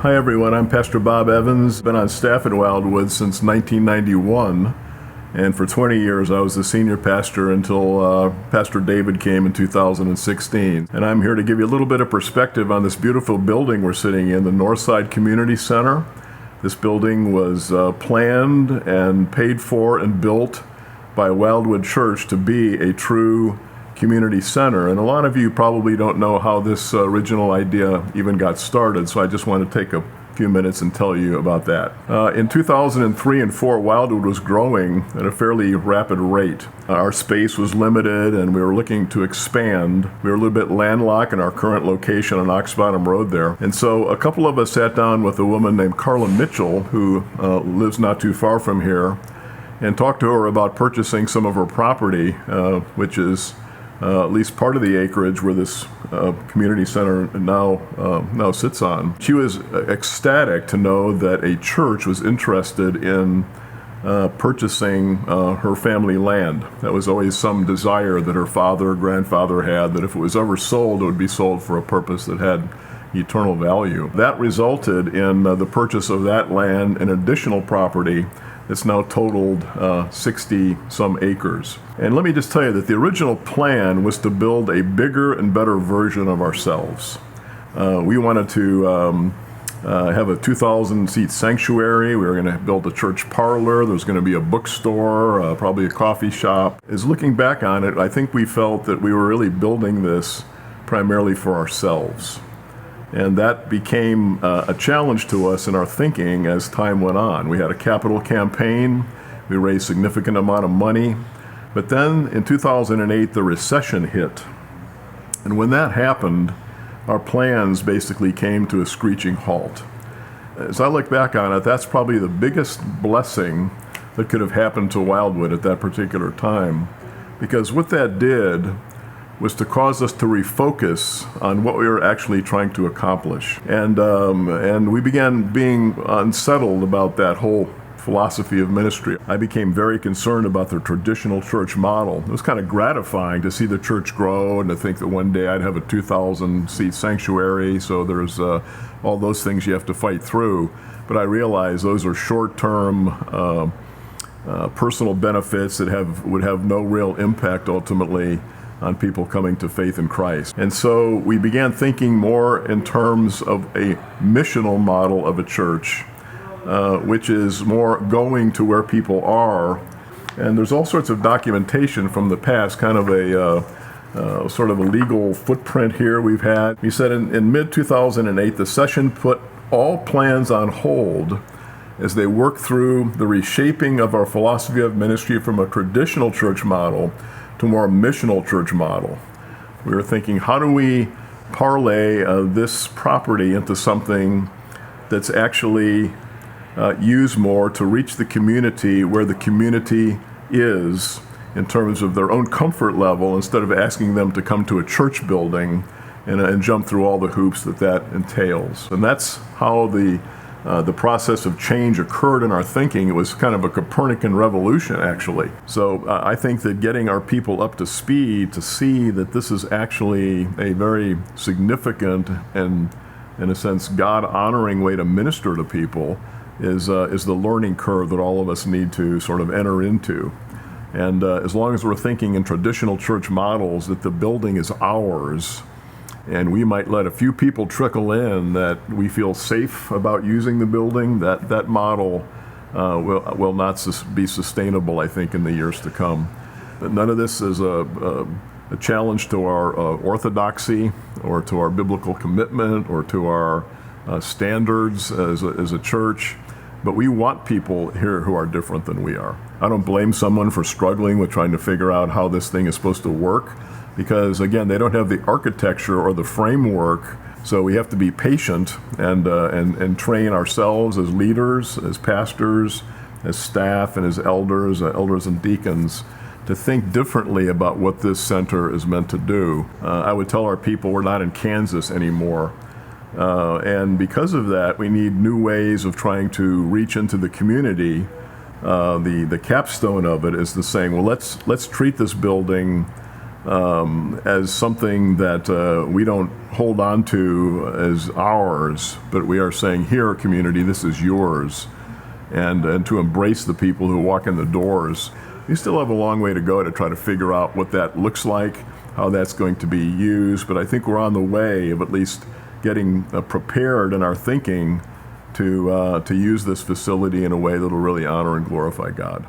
Hi everyone, I'm Pastor Bob Evans. Been on staff at Wildwood since 1991, and for 20 years I was the senior pastor until Pastor David came in 2016. And I'm here to give you a little bit of perspective on this beautiful building we're sitting in, the Northside Community Center. This building was planned and paid for and built by Wildwood Church to be a true community center. And a lot of you probably don't know how this original idea even got started, so I just want to take a few minutes and tell you about that. In 2003 and 4, Wildwood was growing at a fairly rapid rate. Our space was limited and we were looking to expand. We were a little bit landlocked in our current location on Ox Bottom Road there. And so a couple of us sat down with a woman named Carla Mitchell, who lives not too far from here, and talked to her about purchasing some of her property, which is at least part of the acreage where this community center now sits on. She was ecstatic to know that a church was interested in purchasing her family land. That was always some desire that her father or grandfather had, that if it was ever sold, it would be sold for a purpose that had eternal value. That resulted in the purchase of that land and additional property. It's now totaled 60-some acres. And let me just tell you that the original plan was to build a bigger and better version of ourselves. We wanted to have a 2,000-seat sanctuary. We were going to build a church parlor. There was going to be a bookstore, probably a coffee shop. As looking back on it, I think we felt that we were really building this primarily for ourselves. And that became a challenge to us in our thinking as time went on. We had a capital campaign. We raised a significant amount of money. But then in 2008, the recession hit. And when that happened, our plans basically came to a screeching halt. As I look back on it, that's probably the biggest blessing that could have happened to Wildwood at that particular time. Because what that did was to cause us to refocus on what we were actually trying to accomplish. And we began being unsettled about that whole philosophy of ministry. I became very concerned about the traditional church model. It was kind of gratifying to see the church grow and to think that one day I'd have a 2,000-seat sanctuary, so there's all those things you have to fight through. But I realized those are short-term personal benefits that would have no real impact ultimately on people coming to faith in Christ. And so we began thinking more in terms of a missional model of a church, which is more going to where people are. And there's all sorts of documentation from the past, kind of a sort of a legal footprint here we've had. He said in mid-2008, the session put all plans on hold as they worked through the reshaping of our philosophy of ministry from a traditional church model to a more missional church model. We were thinking, how do we parlay this property into something that's actually used more to reach the community where the community is in terms of their own comfort level, instead of asking them to come to a church building and jump through all the hoops that entails. And that's how the process of change occurred in our thinking. It was kind of a Copernican revolution, actually. So I think that getting our people up to speed to see that this is actually a very significant and, in a sense, God-honoring way to minister to people is the learning curve that all of us need to sort of enter into. And as long as we're thinking in traditional church models that the building is ours, and we might let a few people trickle in that we feel safe about using the building, that model will not be sustainable, I think, in the years to come. But none of this is a challenge to our orthodoxy or to our biblical commitment or to our standards as a church. But we want people here who are different than we are. I don't blame someone for struggling with trying to figure out how this thing is supposed to work, because again, they don't have the architecture or the framework. So we have to be patient and train ourselves as leaders, as pastors, as staff, and as elders and deacons to think differently about what this center is meant to do. I would tell our people we're not in Kansas anymore. And because of that, we need new ways of trying to reach into the community. The capstone of it is the saying, well, let's treat this building as something that we don't hold on to as ours, but we are saying, here, community, this is yours. And to embrace the people who walk in the doors. We still have a long way to go to try to figure out what that looks like, how that's going to be used, but I think we're on the way of at least getting prepared in our thinking to use this facility in a way that will really honor and glorify God.